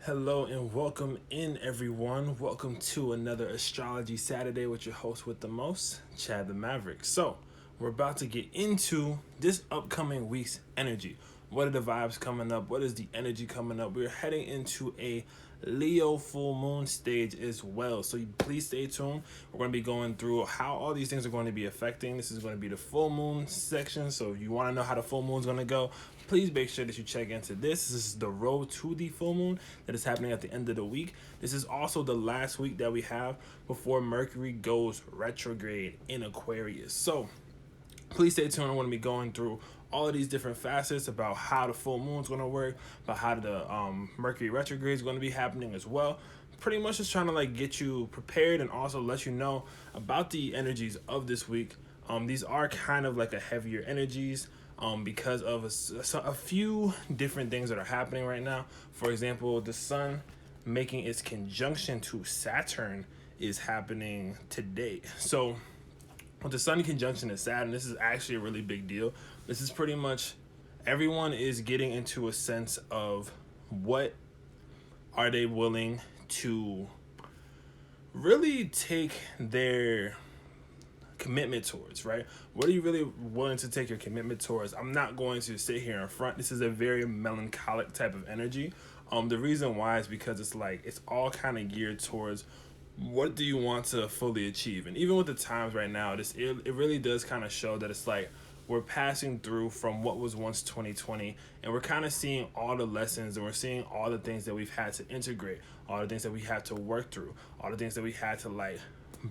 Hello and welcome in, everyone. Welcome to another Astrology Saturday with your host with the most, Chad the Maverick. So, we're about to get into this upcoming week's energy. What are the vibes coming up? What is the energy coming up? We're heading into a Leo full moon stage as well. So please stay tuned. We're going to be going through how all these things are going to be affecting. This is going to be the full moon section. So if you want to know how the full moon is going to go, please make sure that you check into this. This is the road to the full moon that is happening at the end of the week. This is also the last week that we have before Mercury goes retrograde in Aquarius. So please stay tuned. I'm going to be going through all of these different facets about how the full moon is going to work, about how the Mercury retrograde is going to be happening as well. Pretty much just trying to get you prepared and also let you know about the energies of this week. These are kind of like a heavier energies because of a few different things that are happening right now. For example, the sun making its conjunction to Saturn is happening today. So with the sun conjunction to Saturn, this is actually a really big deal. This is pretty much everyone is getting into a sense of what are they willing to really take their commitment towards, right? What are you really willing to take your commitment towards? I'm not going to sit here in front. This is a very melancholic type of energy. The reason why is because it's all kind of geared towards what do you want to fully achieve. And even with the times right now, it really does kind of show that it's like we're passing through from what was once 2020, and we're kind of seeing all the lessons, and we're seeing all the things that we've had to integrate, all the things that we had to work through, all the things that we had to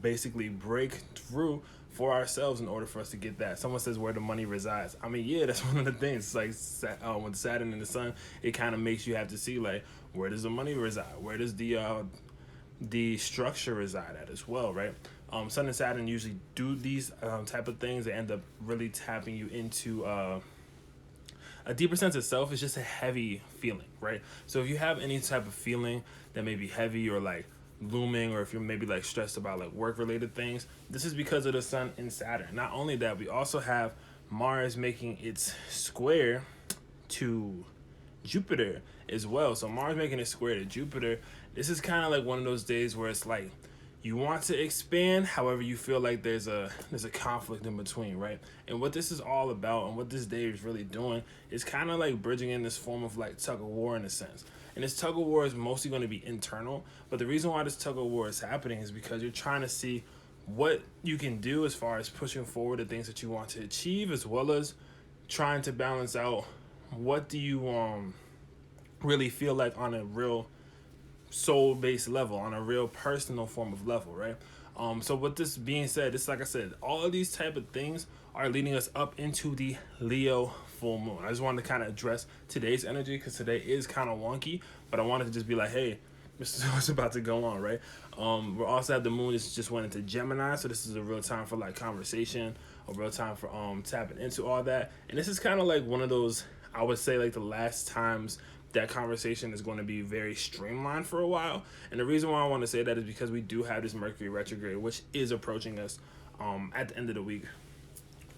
basically break through for ourselves in order for us to get that. Someone says where the money resides. I mean, yeah, that's one of the things. With Saturn and the sun, it kind of makes you have to see where does the money reside? Where does the structure reside at as well, right? Sun and Saturn usually do these type of things. They end up really tapping you into a deeper sense of self. Is just a heavy feeling, right? So if you have any type of feeling that may be heavy or looming, or if you're maybe stressed about work related things, this is because of the sun and Saturn. Not only that, we also have Mars making its square to Jupiter as well. So Mars making a square to Jupiter, this is kind of one of those days where it's you want to expand, however you feel like there's a conflict in between, right? And what this is all about, and what this day is really doing, is kind of bridging in this form of tug of war in a sense. And this tug of war is mostly going to be internal, but the reason why this tug of war is happening is because you're trying to see what you can do as far as pushing forward the things that you want to achieve, as well as trying to balance out what do you really feel like on a real soul-based level, on a real personal form of level, right? So with this being said, it's like I said, all of these type of things are leading us up into the Leo full moon. I just wanted to kind of address today's energy because today is kind of wonky, but I wanted to just be hey, this is what's about to go on, right? We also have the moon just went into Gemini, so this is a real time for conversation, a real time for tapping into all that. And this is kind of one of those, I would say the last times that conversation is going to be very streamlined for a while. And the reason why I want to say that is because we do have this Mercury retrograde, which is approaching us at the end of the week,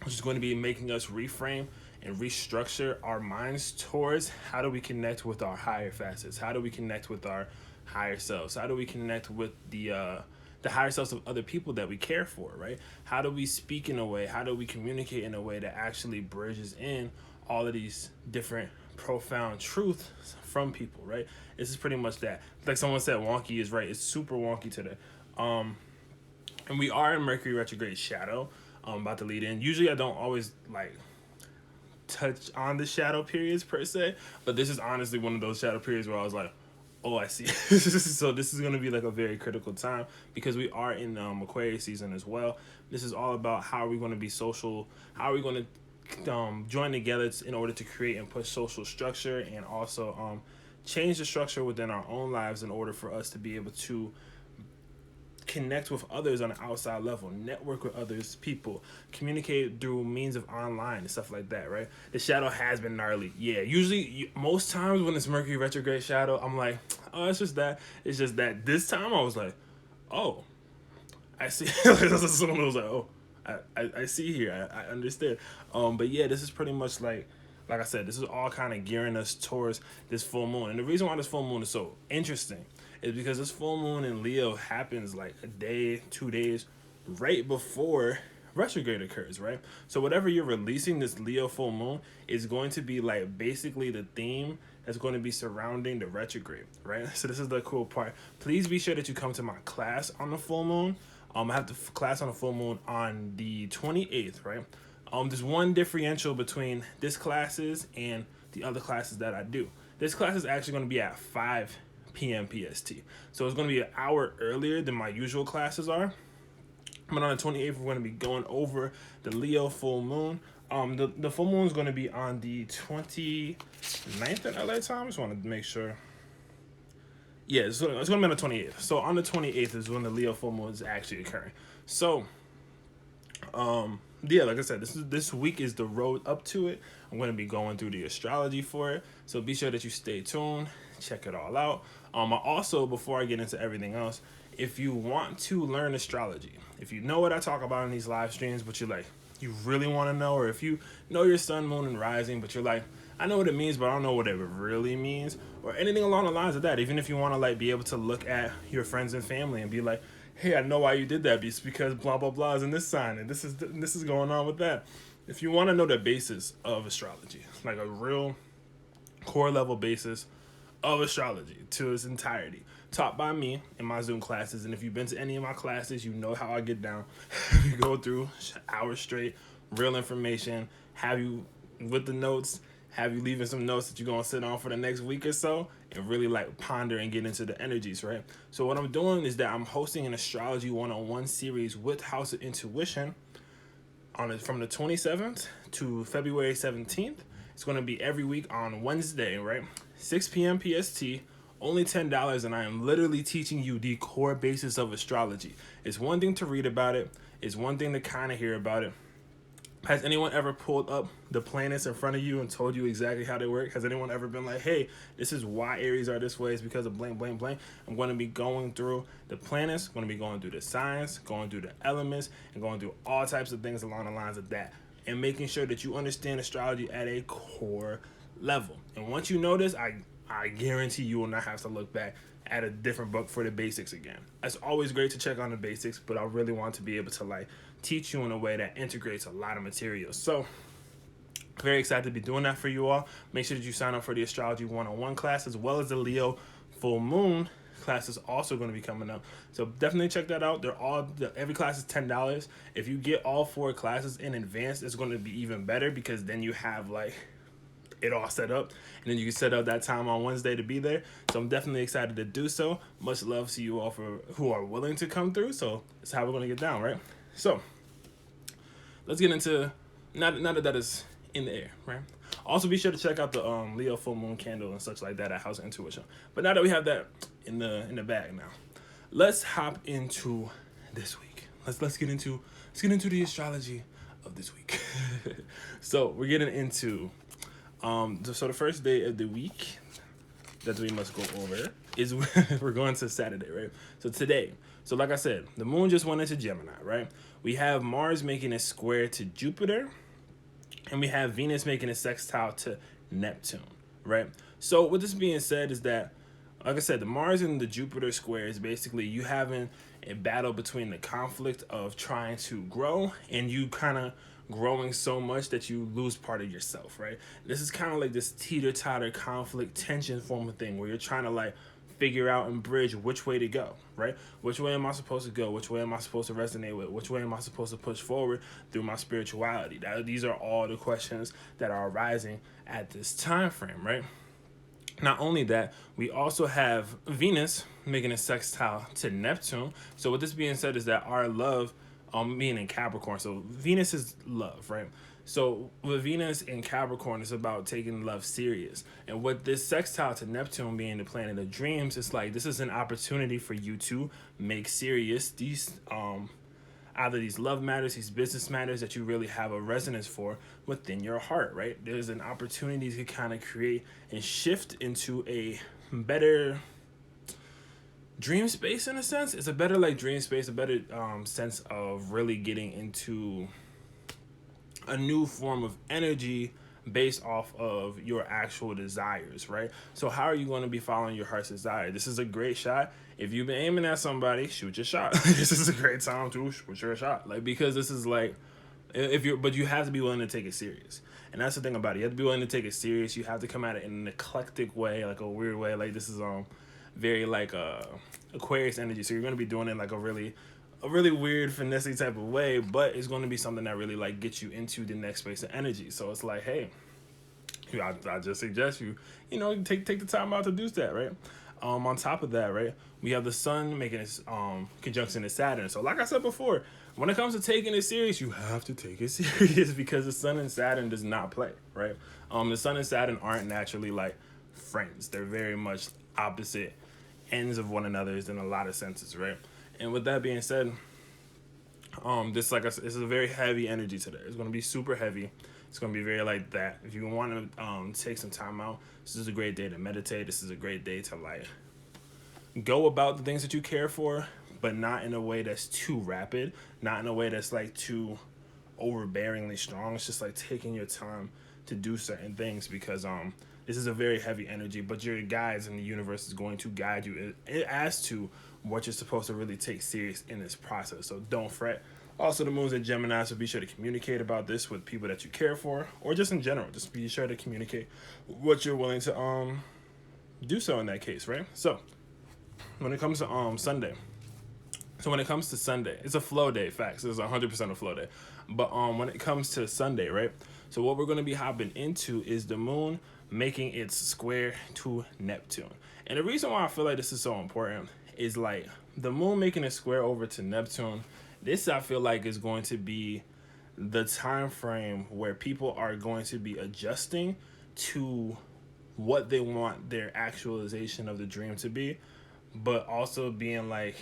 which is going to be making us reframe and restructure our minds towards how do we connect with our higher facets, how do we connect with our higher selves, how do we connect with the higher selves of other people that we care for, right? How do we speak in a way, how do we communicate in a way that actually bridges in all of these different profound truths from people, right? This is pretty much that. Like someone said, wonky is right. It's super wonky today. And we are in Mercury retrograde shadow. About to lead in. Usually I don't always touch on the shadow periods per se, but this is honestly one of those shadow periods where I was oh, I see. So this is going to be a very critical time because we are in Aquarius season as well. This is all about how are we going to be social, how are we going to join together in order to create and push social structure, and also change the structure within our own lives in order for us to be able to connect with others on an outside level, network with others, people, communicate through means of online and stuff like that, right? The shadow has been gnarly. Yeah, usually, most times when it's Mercury retrograde shadow, I'm oh, it's just that. It's just that. This time I was oh, I see. Someone was oh, I see here. I understand. But yeah, this is pretty much like I said, this is all kind of gearing us towards this full moon. And the reason why this full moon is so interesting is because this full moon in Leo happens like a day, 2 days right before retrograde occurs, right? So whatever you're releasing this Leo full moon is going to be like basically the theme that's going to be surrounding the retrograde, right? So this is the cool part. Please be sure that you come to my class on the full moon. I have the class on the full moon on the 28th, right? There's one differential between this classes and the other classes that I do. This class is actually going to be at 5 p.m. PST. So it's going to be an hour earlier than my usual classes are. But on the 28th, we're going to be going over the Leo full moon. The full moon is going to be on the 29th at LA time. I just want to make sure. Yeah, it's going to be on the 28th. So on the 28th is when the Leo full moon is actually occurring. So, yeah, like I said, this week is the road up to it. I'm going to be going through the astrology for it. So be sure that you stay tuned. Check it all out. Also, before I get into everything else, if you want to learn astrology, if you know what I talk about in these live streams, but you really want to know, or if you know your sun, moon, and rising, but you're like, I know what it means, but I don't know what it really means, or anything along the lines of that. Even if you want to be able to look at your friends and family and be like, hey, I know why you did that. It's because blah blah blah is in this sign, and this is going on with that. If you want to know the basis of astrology, like a real core level basis of astrology to its entirety, taught by me in my Zoom classes. And if you've been to any of my classes, you know how I get down. We go through hours straight, real information, have you with the notes, have you leaving some notes that you're going to sit on for the next week or so and really ponder and get into the energies, right? So what I'm doing is that I'm hosting an astrology one-on-one series with House of Intuition from the 27th to February 17th. It's going to be every week on Wednesday, right? 6 p.m. PST, only $10, and I am literally teaching you the core basis of astrology. It's one thing to read about it. It's one thing to kind of hear about it. Has anyone ever pulled up the planets in front of you and told you exactly how they work? Has anyone ever been like, hey, this is why Aries are this way? It's because of blank, blank, blank. I'm going to be going through the planets, going to be going through the signs, going through the elements, and going through all types of things along the lines of that, and making sure that you understand astrology at a core level. And once you know this, I guarantee you will not have to look back at a different book for the basics again. It's always great to check on the basics, but I really want to be able to teach you in a way that integrates a lot of material. So very excited to be doing that for you all. Make sure that you sign up for the astrology one-on-one class, as well as the Leo full moon class is also going to be coming up. So definitely check that out. Every class is $10. If you get all 4 classes in advance, it's going to be even better, because then you have it all set up, and then you can set up that time on Wednesday to be there. So I'm definitely excited to do so. Much love to you all who are willing to come through. So that's how we're going to get down, right? So let's get into, now that is in the air, right? Also be sure to check out the Leo full moon candle and such like that at House of Intuition. But now that we have that in the bag, now let's hop into this week. Let's get into the astrology of this week. So we're getting into so the first day of the week that we must go over is we're going to Saturday, right? So today, so like I said, the moon just went into Gemini, right? We have Mars making a square to Jupiter, and we have Venus making a sextile to Neptune, right? So with this being said is that, like I said, the Mars and the Jupiter square is basically you having a battle between the conflict of trying to grow and you kind of growing so much that you lose part of yourself, right? This is kind of like this teeter-totter conflict tension form of thing where you're trying to figure out and bridge which way to go, right? Which way am I supposed to go? Which way am I supposed to resonate with? Which way am I supposed to push forward through my spirituality? These are all the questions that are arising at this time frame, right? Not only that, we also have Venus making a sextile to Neptune. So with this being said is that our love, being in Capricorn, so Venus is love, right? So with Venus in Capricorn, it's about taking love serious. And with this sextile to Neptune being the planet of dreams, it's this is an opportunity for you to make serious these either these love matters, these business matters that you really have a resonance for within your heart, right? There's an opportunity to kind of create and shift into a better dream space in a sense. It's a better dream space, a better sense of really getting into a new form of energy, based off of your actual desires, right? So how are you going to be following your heart's desire? This is a great shot. If you've been aiming at somebody, shoot your shot. This is a great time to shoot your shot. Like, because this is like, but you have to be willing to take it serious. And that's the thing about it. You have to be willing to take it serious. You have to come at it in an eclectic way, like a weird way. Like, this is very like Aquarius energy. So you're going to be doing it like a really weird finessey type of way, but it's going to be something that really like gets you into the next space of energy. So it's like, hey, I just suggest you take the time out to do that, right? On top of that, right, we have the sun making its conjunction to Saturn. So like I said before, when it comes to taking it serious, you have to take it serious, because the sun and Saturn does not play, right? The sun and Saturn aren't naturally like friends. They're very much opposite ends of one another in a lot of senses, right? And with that being said, this, like I said, this is a very heavy energy today. It's going to be super heavy. It's going to be very like that. If you want to take some time out, this is a great day to meditate. This is a great day to like go about the things that you care for, but not in a way that's too rapid, not in a way that's like too overbearingly strong. It's just like taking your time to do certain things, because this is a very heavy energy, but your guides in the universe is going to guide you as to what you're supposed to really take serious in this process. So don't fret. Also, the moon's in Gemini, so be sure to communicate about this with people that you care for, or just in general. Just be sure to communicate what you're willing to do so in that case, right? So when it comes to Sunday, it's a flow day. Facts. It's 100% a flow day. But when it comes to Sunday, right? So what we're going to be hopping into is the moon making its square to Neptune. And the reason why I feel like this is so important is like the moon making a square over to Neptune. This, I feel like, is going to be the time frame where people are going to be adjusting to what they want their actualization of the dream to be, but also being like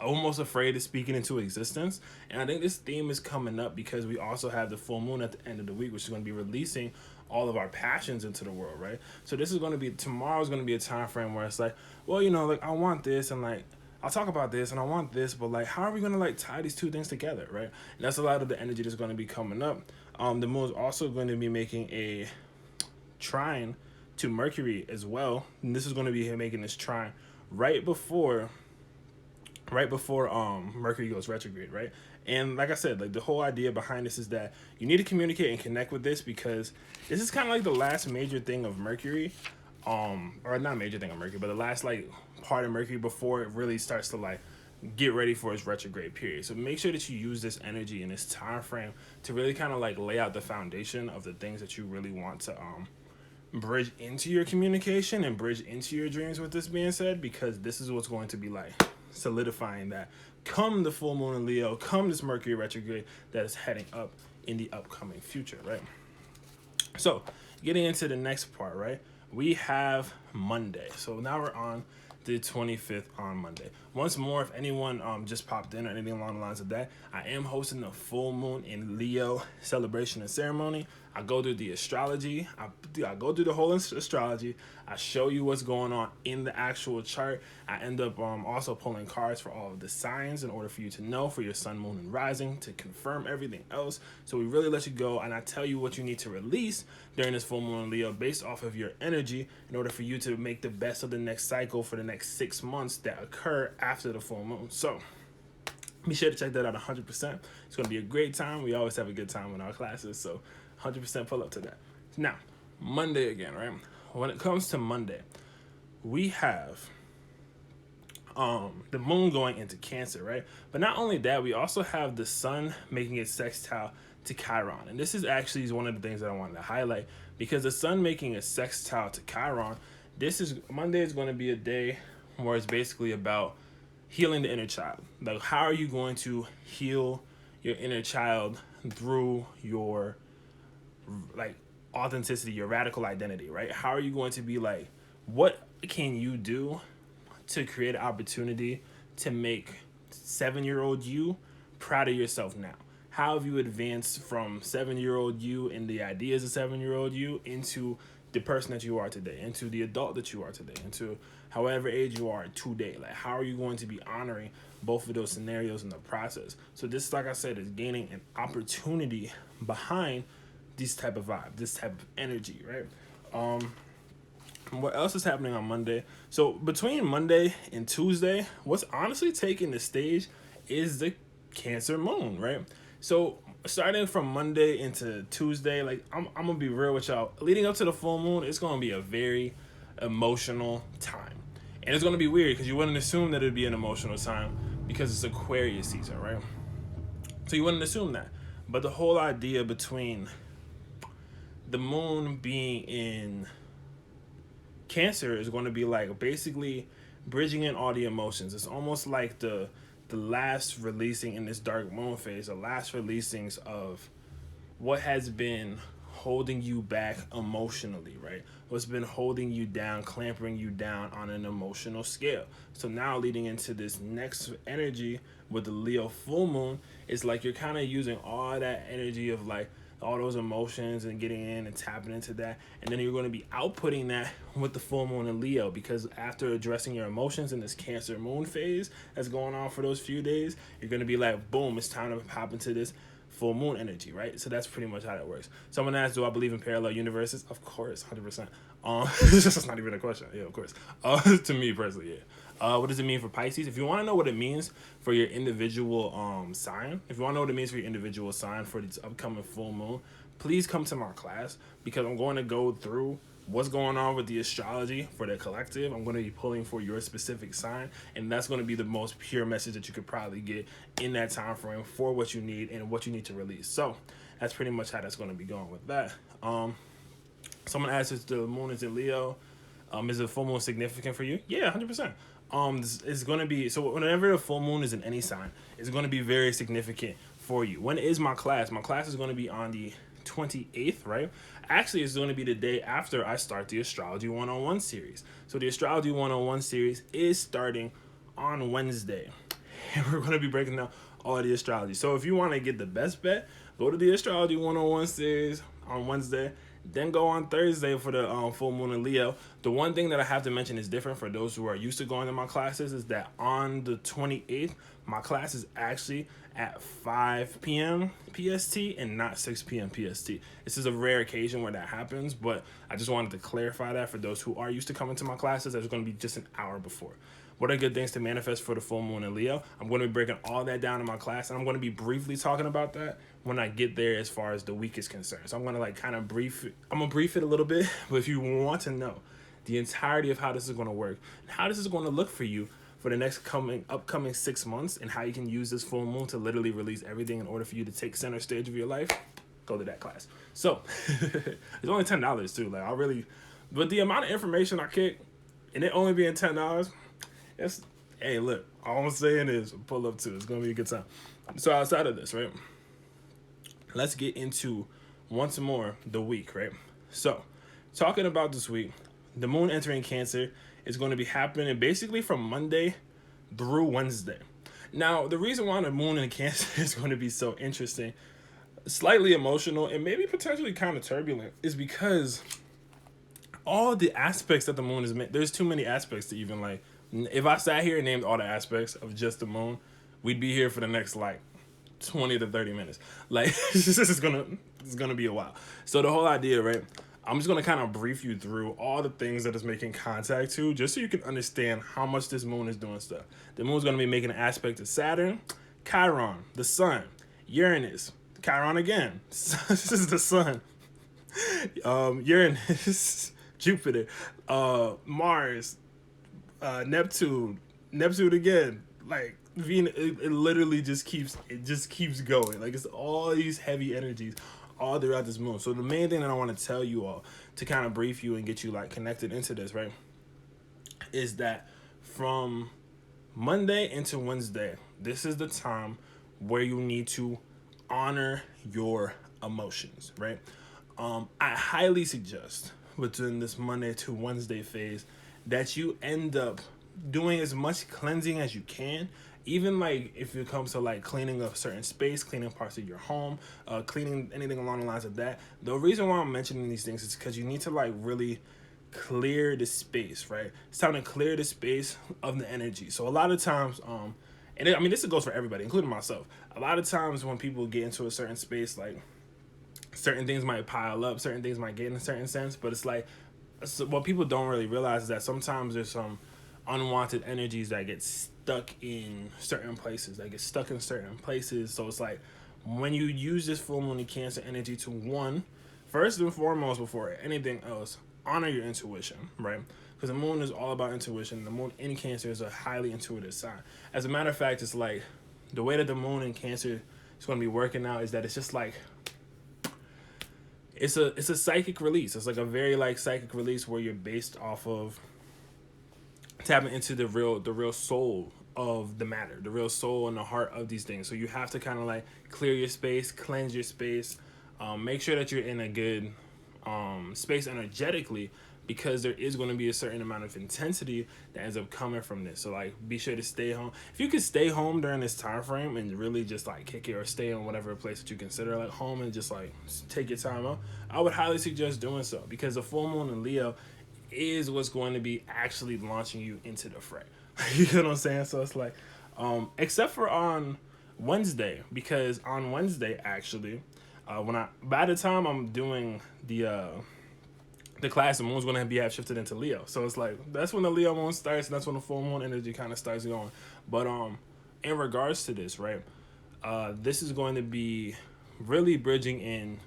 almost afraid of speaking into existence. And I think this theme is coming up because we also have the full moon at the end of the week, which is going to be releasing all of our passions into the world, right? So this is going to be, tomorrow's going to be a time frame where it's like, well, like I want this, and like I'll talk about this, and I want this, but like how are we going to like tie these two things together, right? And that's a lot of the energy that's going to be coming up. The moon's also going to be making a trine to Mercury as well, and this is going to be making this trine right before Mercury goes retrograde, right? And like I said, like the whole idea behind this is that you need to communicate and connect with this, because this is kind of like the last major thing of Mercury, or not major thing of Mercury, but the last like part of Mercury before it really starts to like get ready for its retrograde period. So make sure that you use this energy in this time frame to really kind of like lay out the foundation of the things that you really want to bridge into your communication and bridge into your dreams with this being said, because this is what's going to be like solidifying that come the full moon in Leo, come this Mercury retrograde that is heading up in the upcoming future, right? So getting into the next part, right? We have Monday. So now we're on the 25th on Monday. Once more, if anyone just popped in or anything along the lines of that, I am hosting the full moon in Leo celebration and ceremony. I go through the astrology. I go through the whole astrology. I show you what's going on in the actual chart. I end up also pulling cards for all of the signs in order for you to know for your sun, moon, and rising to confirm everything else. So we really let you go, and I tell you what you need to release during this full moon in Leo based off of your energy in order for you to make the best of the next cycle for the next 6 months that occur after the full moon. So be sure to check that out 100%. It's going to be a great time. We always have a good time in our classes, so 100% pull up to that. Now, Monday again, right? When it comes to Monday, we have the moon going into Cancer, right? But not only that, we also have the sun making its sextile to Chiron. And this is actually one of the things that I wanted to highlight, because the sun making a sextile to Chiron, Monday is going to be a day where it's basically about healing the inner child. Like, how are you going to heal your inner child through your like authenticity, your radical identity, right? How are you going to be like, what can you do to create an opportunity to make 7-year-old you proud of yourself now? How have you advanced from 7-year-old you and the ideas of 7-year-old you into the person that you are today, into the adult that you are today, into however age you are today? Like, how are you going to be honoring both of those scenarios in the process? So this, like I said, is gaining an opportunity behind these type of vibe, this type of energy, right? What else is happening on Monday? So between Monday and Tuesday, what's honestly taking the stage is the Cancer moon, right? So starting from Monday into Tuesday, like I'm gonna be real with y'all. Leading up to the full moon, it's gonna be a very emotional time, and it's gonna be weird because you wouldn't assume that it'd be an emotional time because it's Aquarius season, right? So you wouldn't assume that, but the whole idea between the moon being in Cancer is going to be like basically bridging in all the emotions. It's almost like the last releasing in this dark moon phase, the last releasings of what has been holding you back emotionally, right? What's been holding you down, clamping you down on an emotional scale. So now leading into this next energy with the Leo full moon, it's like you're kind of using all that energy of like all those emotions and getting in and tapping into that, and then you're going to be outputting that with the full moon in Leo, because after addressing your emotions in this Cancer moon phase that's going on for those few days, you're going to be like, boom, it's time to pop into this full moon energy, right? So that's pretty much how that works. Someone asked, do I believe in parallel universes? Of course, 100%. That's not even a question. Yeah, of course. To me personally, yeah. What does it mean for Pisces? If you want to know what it means for your individual sign, if you want to know what it means for your individual sign for this upcoming full moon, please come to my class, because I'm going to go through what's going on with the astrology for the collective. I'm going to be pulling for your specific sign, and that's going to be the most pure message that you could probably get in that time frame for what you need and what you need to release. So that's pretty much how that's going to be going with that. Someone asked if the moon is in Leo. Is the full moon significant for you? Yeah, 100%. It's going to be, so whenever the full moon is in any sign, it's going to be very significant for you. When is my class? My class is going to be on the 28th, right? Actually, it's going to be the day after I start the Astrology 101 series. So the Astrology 101 series is starting on Wednesday, and we're going to be breaking down all of the astrology. So if you want to get the best bet, go to the Astrology 101 series on Wednesday. Then go on Thursday for the full moon in Leo. The one thing that I have to mention is different for those who are used to going to my classes is that on the 28th, my class is actually at 5 p.m. PST and not 6 p.m. PST. This is a rare occasion where that happens, but I just wanted to clarify that for those who are used to coming to my classes, that it's going to be just an hour before. What are good things to manifest for the full moon in Leo? I'm going to be breaking all that down in my class, and I'm going to be briefly talking about that when I get there as far as the week is concerned. So I'm going to like kind of brief it a little bit, but if you want to know the entirety of how this is going to work and how this is going to look for you for the next upcoming 6 months, and how you can use this full moon to literally release everything in order for you to take center stage of your life, go to that class. So it's only $10 too. But the amount of information I kick, and it only being $10, hey, look, all I'm saying is pull up too. It's going to be a good time. So outside of this, right, let's get into once more the week, right? So talking about this week, the moon entering Cancer is going to be happening basically from Monday through Wednesday. Now, the reason why the moon in Cancer is going to be so interesting, slightly emotional, and maybe potentially kind of turbulent is because all the aspects that the moon is meant, there's too many aspects to even like, if I sat here and named all the aspects of just the moon, we'd be here for the next like 20 to 30 minutes. Like it's gonna be a while. So the whole idea, right? I'm just gonna kind of brief you through all the things that it's making contact to, just so you can understand how much this moon is doing stuff. The moon's gonna be making an aspect to Saturn, Chiron, the Sun, Uranus, Chiron again. This is the Sun. Uranus, Jupiter, Mars, Neptune again, like Venus. It literally just keeps going. Like it's all these heavy energies all throughout this moon. So the main thing that I want to tell you all to kind of brief you and get you like connected into this, right, is that from Monday into Wednesday, this is the time where you need to honor your emotions, right? I highly suggest within this Monday to Wednesday phase that you end up doing as much cleansing as you can, even like if it comes to like cleaning a certain space, cleaning parts of your home, cleaning anything along the lines of that. The reason why I'm mentioning these things is because you need to like really clear the space, right? It's time to clear the space of the energy. So a lot of times, this goes for everybody, including myself. A lot of times when people get into a certain space, like certain things might pile up, certain things might get in a certain sense, but it's like, so what people don't really realize is that sometimes there's some unwanted energies that get stuck in certain places, so it's like, when you use this full moon in Cancer energy to, one, first and foremost, before anything else, honor your intuition, right? Because the moon is all about intuition. The moon in Cancer is a highly intuitive sign. As a matter of fact, it's like, the way that the moon in Cancer is going to be working out is that it's just like, it's a psychic release. It's like a very like psychic release where you're based off of tapping into the real soul of the matter, the real soul and the heart of these things. So you have to kind of like clear your space, cleanse your space, make sure that you're in a good space energetically, because there is going to be a certain amount of intensity that ends up coming from this. So like, be sure to stay home. If you could stay home during this time frame and really just like kick it, or stay in whatever place that you consider like home, and just like take your time out, I would highly suggest doing so, because the full moon in Leo is what's going to be actually launching you into the fray. You know what I'm saying? So it's like, except for on Wednesday, because on Wednesday actually, by the time I'm doing the class, the moon's going to have shifted into Leo. So it's like, that's when the Leo moon starts, and that's when the full moon energy kind of starts going. But in regards to this, right, this is going to be really bridging in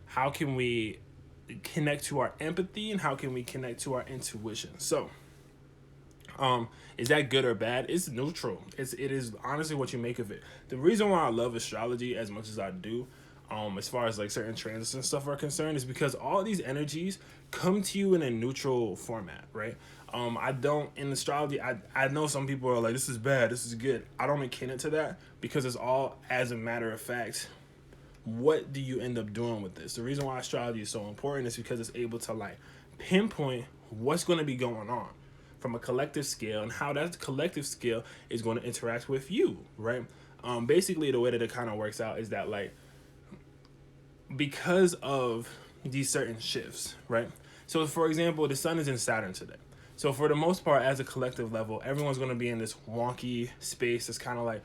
how can we connect to our empathy, and how can we connect to our intuition. So is that good or bad? It's neutral. It is honestly what you make of it. The reason why I love astrology as much as I do, as far as like certain transits and stuff are concerned, is because all these energies come to you in a neutral format, right? I don't, in astrology, I know some people are like, this is bad, this is good. I don't akin it to that, because it's all, as a matter of fact, what do you end up doing with this? The reason why astrology is so important is because it's able to like pinpoint what's going to be going on from a collective scale, and how that collective scale is going to interact with you, right? Basically, the way that it kind of works out is that, like, because of these certain shifts, right? So, for example, the sun is in Saturn today. So, for the most part, as a collective level, everyone's going to be in this wonky space that's kind of like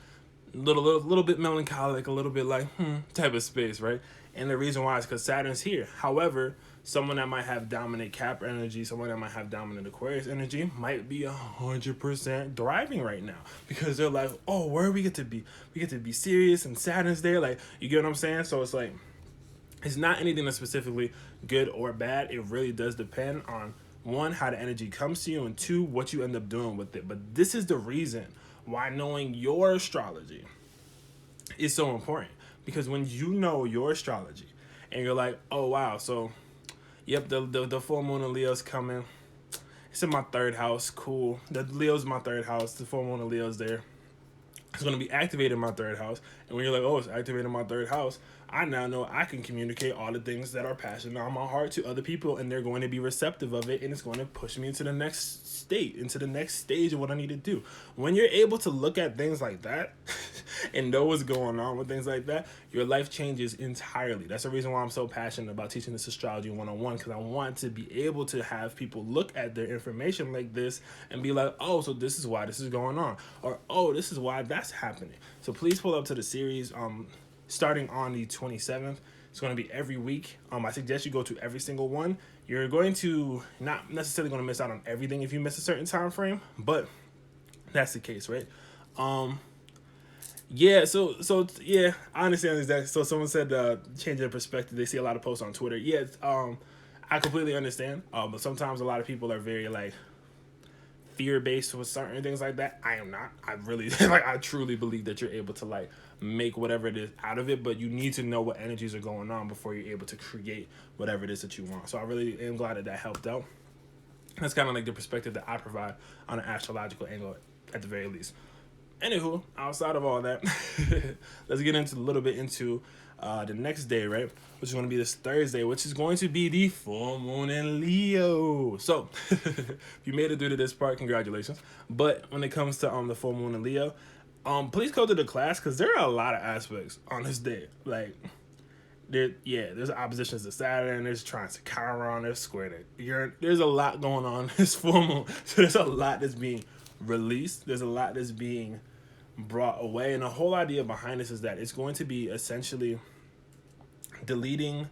little bit melancholic, a little bit like type of space, right? And the reason why is because Saturn's here. However, someone that might have dominant Cap energy, someone that might have dominant Aquarius energy, might be 100% thriving right now, because they're like, oh, where we get to be? We get to be serious, and Saturn's there. Like, you get what I'm saying? So it's like, it's not anything that's specifically good or bad. It really does depend on, one, how the energy comes to you, and two, what you end up doing with it. But this is the reason why knowing your astrology is so important, because when you know your astrology and you're like, oh wow, so yep, the full moon in Leo's coming, it's in my third house, cool, the Leo's my third house, the full moon in Leo's there, it's going to be activated in my third house. And when you're like, oh, it's activated in my third house, I now know I can communicate all the things that are passionate on my heart to other people, and they're going to be receptive of it, and it's going to push me into the next state, into the next stage of what I need to do. When you're able to look at things like that and know what's going on with things like that, your life changes entirely. That's the reason why I'm so passionate about teaching this astrology 101, because I want to be able to have people look at their information like this and be like, oh, so this is why this is going on, or oh, this is why that's happening. So please pull up to the series starting on the 27th. It's going to be every week. I suggest you go to every single one. You're going to not necessarily going to miss out on everything if you miss a certain time frame, but that's the case, right? Yeah, so yeah, I understand exactly. So someone said change their perspective. They see a lot of posts on Twitter. Yeah, I completely understand. But sometimes a lot of people are very like fear-based with certain things like that. I am not. I really like, I truly believe that you're able to like make whatever it is out of it, but you need to know what energies are going on before you're able to create whatever it is that you want. So I really am glad that helped out. That's kind of like the perspective that I provide on an astrological angle, at the very least. Anywho, outside of all that, let's get into a little bit into the next day, right? Which is going to be this Thursday, which is going to be the full moon in Leo. So, if you made it through to this part, congratulations. But when it comes to the full moon in Leo, please go to the class, because there are a lot of aspects on this day. Like, there's oppositions to Saturn, there's trines to Chiron, there's square to Uranus. There's a lot going on this full moon. So there's a lot that's being released. There's a lot that's being brought away, and the whole idea behind this is that it's going to be essentially deleting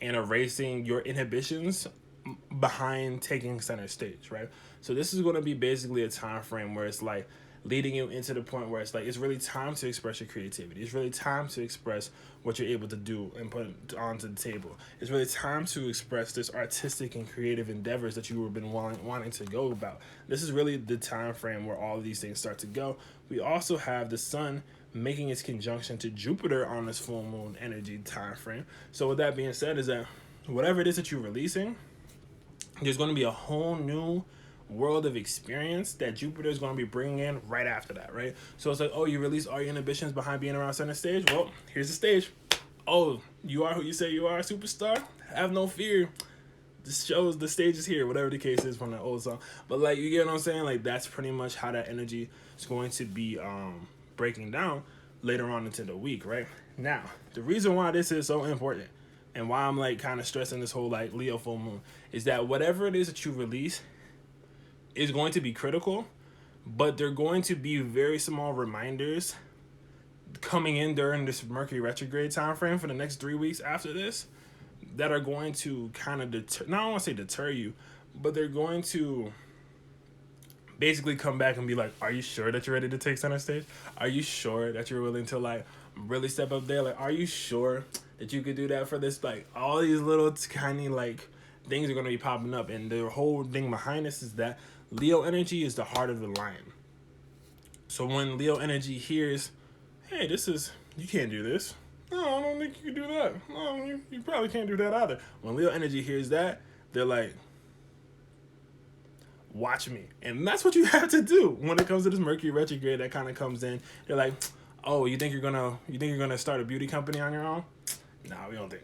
and erasing your inhibitions behind taking center stage, right? So this is going to be basically a time frame where it's like leading you into the point where it's like it's really time to express your creativity. It's really time to express what you're able to do and put onto the table. It's really time to express this artistic and creative endeavors that you have been wanting to go about. This is really the time frame where all of these things start to go. We also have the sun making its conjunction to Jupiter on this full moon energy time frame. So with that being said, is that whatever it is that you're releasing, there's going to be a whole new world of experience that Jupiter is going to be bringing in right after that, right? So it's like, oh, you release all your inhibitions behind being around center stage. Well, here's the stage. Oh, you are who you say you are, superstar. Have no fear. This shows the stage is here, whatever the case is from that old song. But like, you get what I'm saying? Like, that's pretty much how that energy is going to be breaking down later on into the week, right? Now, the reason why this is so important and why I'm like kind of stressing this whole like Leo full moon is that whatever it is that you release is going to be critical, but they're going to be very small reminders coming in during this Mercury retrograde time frame for the next 3 weeks after this that are going to kind of deter, not I don't want to say deter you, but they're going to basically come back and be like, are you sure that you're ready to take center stage? Are you sure that you're willing to like really step up there? Like, are you sure that you could do that for this? Like, all these little tiny like things are going to be popping up, and the whole thing behind this is that Leo energy is the heart of the lion. So when Leo energy hears, hey, you can't do this. No, I don't think you can do that. No, you probably can't do that either. When Leo energy hears that, they're like, watch me. And that's what you have to do when it comes to this Mercury retrograde that kind of comes in. They're like, oh, you think you're gonna start a beauty company on your own? Nah, we don't think.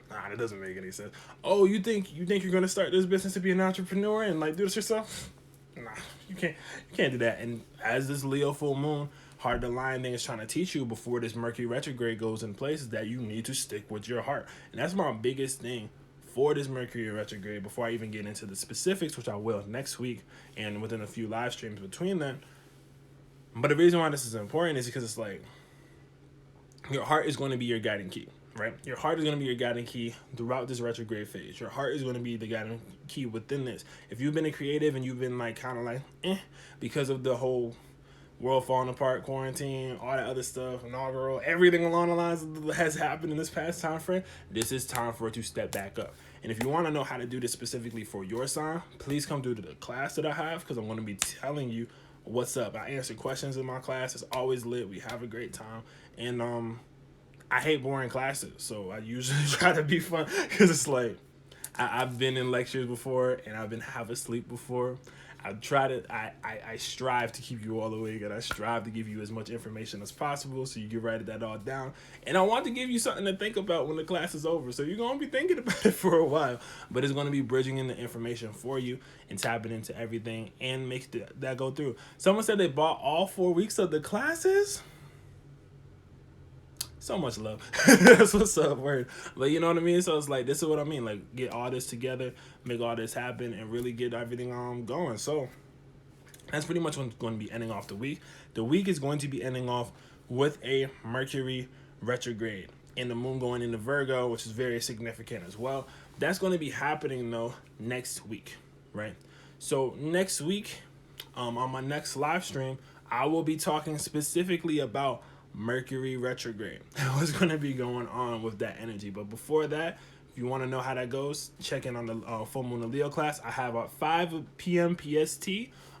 Nah, that doesn't make any sense. Oh, you think you're gonna start this business to be an entrepreneur and like do this yourself? Nah, you can't do that. And as this Leo full moon, heart of the lion thing is trying to teach you before this Mercury retrograde goes in place is that you need to stick with your heart. And that's my biggest thing for this Mercury retrograde before I even get into the specifics, which I will next week and within a few live streams between then. But the reason why this is important is because it's like your heart is going to be your guiding key. Right? Your heart is going to be your guiding key throughout this retrograde phase. Your heart is going to be the guiding key within this. If you've been a creative and you've been like kind of like because of the whole world falling apart, quarantine, all that other stuff, inaugural, everything along the lines that has happened in this past time frame, this is time for it to step back up. And if you want to know how to do this specifically for your sign, please come through to the class that I have because I'm going to be telling you what's up. I answer questions in my class. It's always lit. We have a great time. And I hate boring classes, so I usually try to be fun because it's like I've been in lectures before and I've been half asleep before. I strive to keep you all awake and I strive to give you as much information as possible so you can write that all down. And I want to give you something to think about when the class is over. So you're going to be thinking about it for a while, but it's going to be bridging in the information for you and tapping into everything and make that go through. Someone said they bought all 4 weeks of the classes. So much love. That's what's up, word. But you know what I mean? So it's like, this is what I mean. Like, get all this together, make all this happen, and really get everything going. So that's pretty much what's going to be ending off the week. The week is going to be ending off with a Mercury retrograde and the moon going into Virgo, which is very significant as well. That's going to be happening, though, next week, right? So next week, on my next live stream, I will be talking specifically about Mercury retrograde. What's going to be going on with that energy. But before that, if you want to know how that goes, check in on the full moon of Leo class. I have a 5 p.m. PST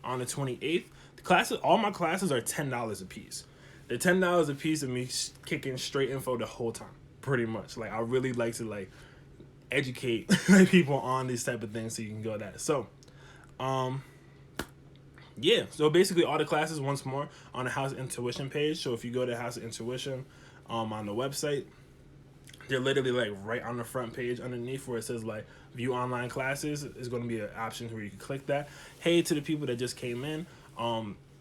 on the 28th. The classes, all my classes are $10 a piece. They're $10 a piece of me kicking straight info the whole time, pretty much. Like, I really like to like educate people on these type of things so you can go that. So, yeah, so basically all the classes once more on the House Intuition page. So if you go to House Intuition on the website, they're literally like right on the front page underneath where it says like view online classes is going to be an option where you can click that. Hey to the people that just came in.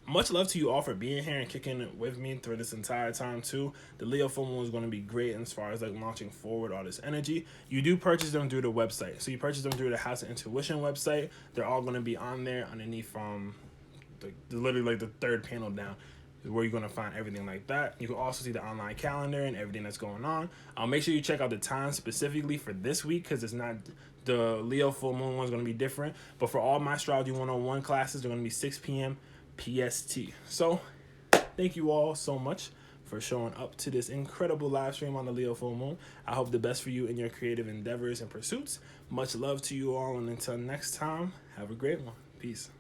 Much love to you all for being here and kicking it with me through this entire time too. The Leo full moon is going to be great as far as like launching forward all this energy. You do purchase them through the website. So you purchase them through the House of Intuition website. They're all going to be on there underneath literally like the third panel down. where you're going to find everything like that. You can also see the online calendar and everything that's going on. Make sure you check out the time specifically for this week, because it's not the Leo full moon one's going to be different. But for all my Astrology 101 classes, they're going to be 6 p.m. PST. So thank you all so much for showing up to this incredible live stream on the Leo full moon. I hope the best for you in your creative endeavors and pursuits. Much love to you all, and until next time, have a great one. Peace.